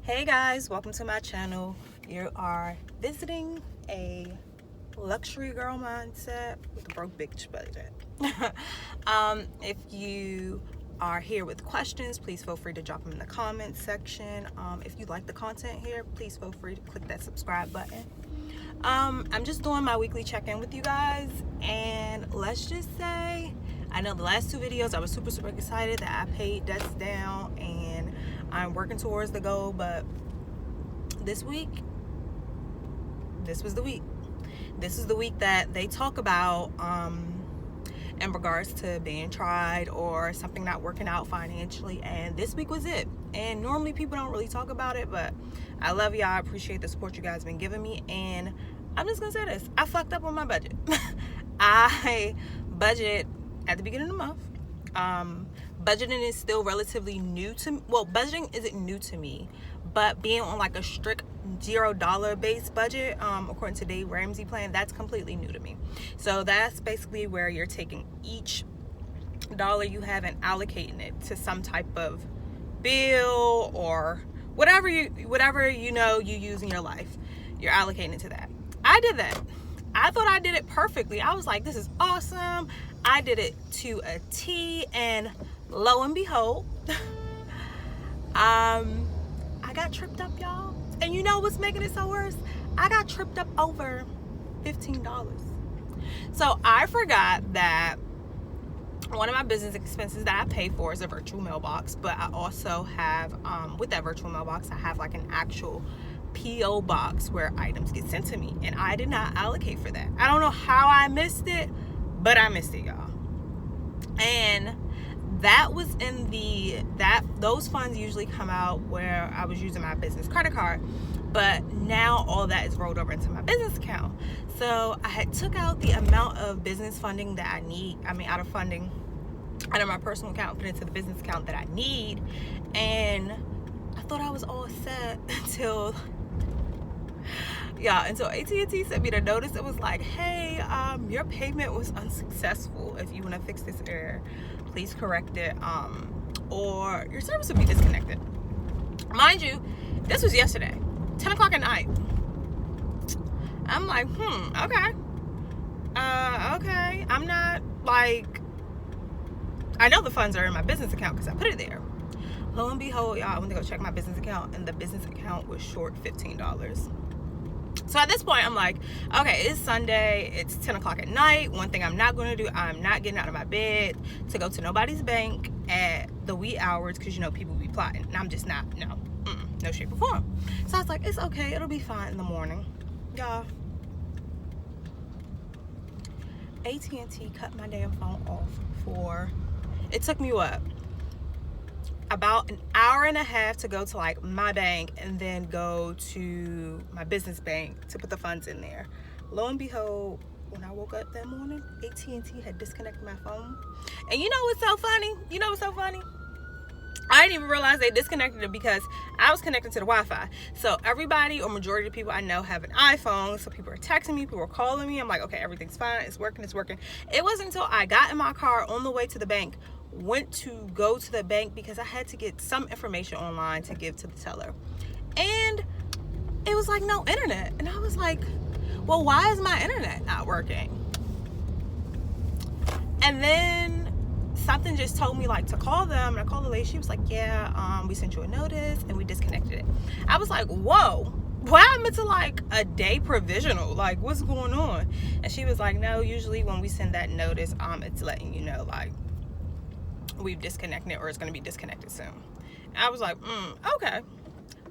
Hey guys, welcome to my channel. You are visiting a luxury girl mindset with a broke bitch budget. If you are here with questions, please feel free to drop them in the comments section. If you like the content here, please feel free to click that subscribe button. I'm just doing my weekly check-in with you guys, and let's just say, I know the last two videos I was super excited that I paid debts down and I'm working towards the goal, but this week, this was the week. This is the week that they talk about in regards to being tried or something not working out financially, and this week was it. And normally people don't really talk about it, but I love y'all. I appreciate the support you guys been giving me, and I'm just gonna say this: I fucked up on my budget. I budget at the beginning of the month. Budgeting is still relatively new to, well, budgeting isn't new to me, but being on like a strict $0 base budget, according to Dave Ramsey plan, that's completely new to me. So that's basically where you're taking each dollar you have and allocating it to some type of bill or whatever you know you use in your life. You're allocating it to that. I did that. I thought I did it perfectly. I was like, this is awesome. I did it to a T, and lo and behold, I got tripped up, y'all. And you know what's making it so worse? I got tripped up over $15. So I forgot that one of my business expenses that I pay for is a virtual mailbox, but I also have, with that virtual mailbox, I have like an actual P.O. box where items get sent to me, and I did not allocate for that. I don't know how I missed it, but I missed it, y'all. And that was in those funds usually come out where I was using my business credit card, but now all that is rolled over into my business account. So I had took out the amount of business funding that I need, out of my personal account, put into the business account that I need, and I thought I was all set until AT&T sent me the notice. It was like, hey, your payment was unsuccessful. If you want to fix this error, please correct it, or your service will be disconnected. Mind you, this was yesterday, 10 o'clock at night. I'm like, okay. I'm not like, I know the funds are in my business account because I put it there. Lo and behold, y'all, I went to go check my business account, and the business account was short $15. So at this point, I'm like, okay, it's Sunday, it's 10 o'clock at night. One thing I'm not going to do, I'm not getting out of my bed to go to nobody's bank at the wee hours, because, you know, people be plotting. And I'm just not, no shape or form. So I was like, it's okay, it'll be fine in the morning. Y'all, AT&T cut my damn phone off for, it took me what? About an hour and a half to go to like my bank and then go to my business bank to put the funds in there. Lo and behold, when I woke up that morning, AT&T had disconnected my phone. And you know what's so funny? I didn't even realize they disconnected it because I was connected to the Wi-Fi. So everybody, or majority of people I know, have an iPhone. So people are texting me, people are calling me. I'm like, okay, everything's fine, it's working. It wasn't until I got in my car on the way to the bank, went to go to the bank because I had to get some information online to give to the teller, and it was like no internet. And I was like, well, why is my internet not working? And then something just told me like to call them, and I called the lady. She was like, yeah, we sent you a notice and we disconnected it. I was like, whoa, why am I to like a day provisional? Like, what's going on? And she was like, no, usually when we send that notice, it's letting you know like we've disconnected or it's going to be disconnected soon. And I was like, okay.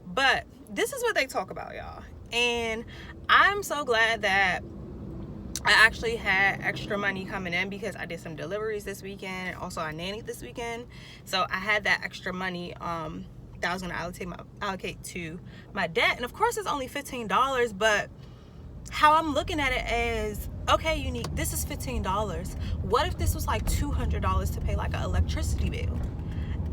But this is what they talk about, y'all. And I'm so glad that I actually had extra money coming in because I did some deliveries this weekend. Also, I nannied this weekend. So I had that extra money that I was going to allocate to my debt. And of course, it's only $15, but how I'm looking at it is, okay, Unique, this is $15. What if this was like $200 to pay like an electricity bill?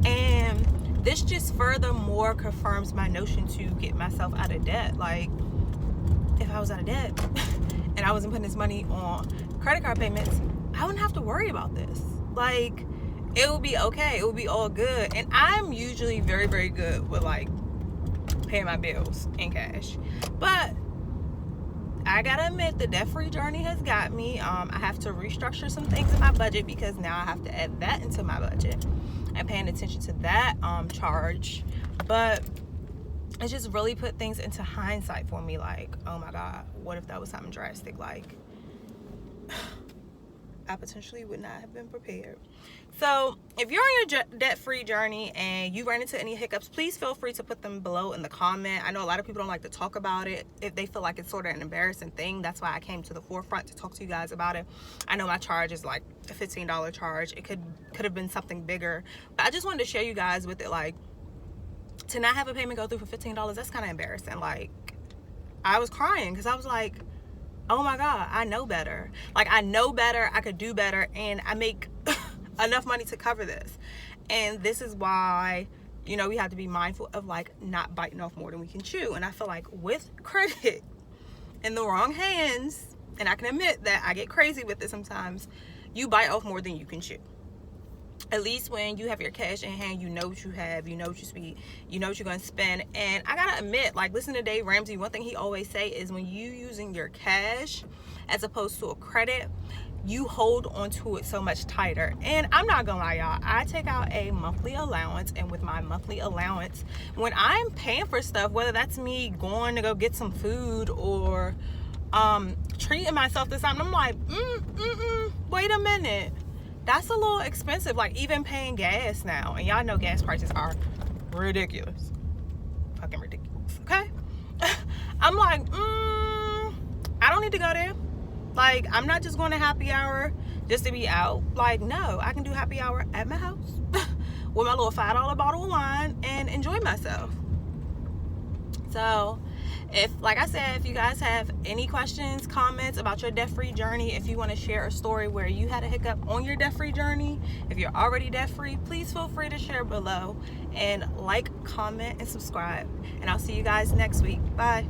And this just furthermore confirms my notion to get myself out of debt. Like, if I was out of debt and I wasn't putting this money on credit card payments, I wouldn't have to worry about this. Like, it would be okay. It would be all good. And I'm usually very, very good with like paying my bills in cash. But I gotta admit, the debt-free journey has got me. I have to restructure some things in my budget because now I have to add that into my budget and paying attention to that charge. But it just really put things into hindsight for me, like, oh my God, what if that was something drastic? Like, I potentially would not have been prepared. So if you're on your debt-free journey and you ran into any hiccups, please feel free to put them below in the comment. I know a lot of people don't like to talk about it if they feel like it's sort of an embarrassing thing. That's why I came to the forefront to talk to you guys about it. I know my charge is like a $15 charge. It could have been something bigger, but I just wanted to share you guys with it. Like, to not have a payment go through for $15, that's kind of embarrassing. Like, I was crying because I was like, oh my God, I know better. Like, I know better, I could do better, and I make enough money to cover this. And this is why, you know, we have to be mindful of like not biting off more than we can chew. And I feel like with credit in the wrong hands, and I can admit that I get crazy with it sometimes, you bite off more than you can chew. At least when you have your cash in hand, you know what you have, you know what you speak, you know what you're going to spend. And I gotta admit, like, listen to Dave Ramsey, one thing he always say is when you using your cash as opposed to a credit, you hold onto it so much tighter. And I'm not gonna lie, y'all, I take out a monthly allowance, and with my monthly allowance, when I'm paying for stuff, whether that's me going to go get some food or treating myself to something, I'm like, wait a minute, that's a little expensive. Like, even paying gas now, and y'all know gas prices are ridiculous, fucking ridiculous, okay? I'm like, I don't need to go there. Like, I'm not just going to happy hour just to be out. Like, no, I can do happy hour at my house with my little $5 bottle of wine and enjoy myself. So, if, like I said, if you guys have any questions, comments about your debt-free journey, if you want to share a story where you had a hiccup on your debt-free journey, if you're already debt-free, please feel free to share below and like, comment, and subscribe. And I'll see you guys next week. Bye.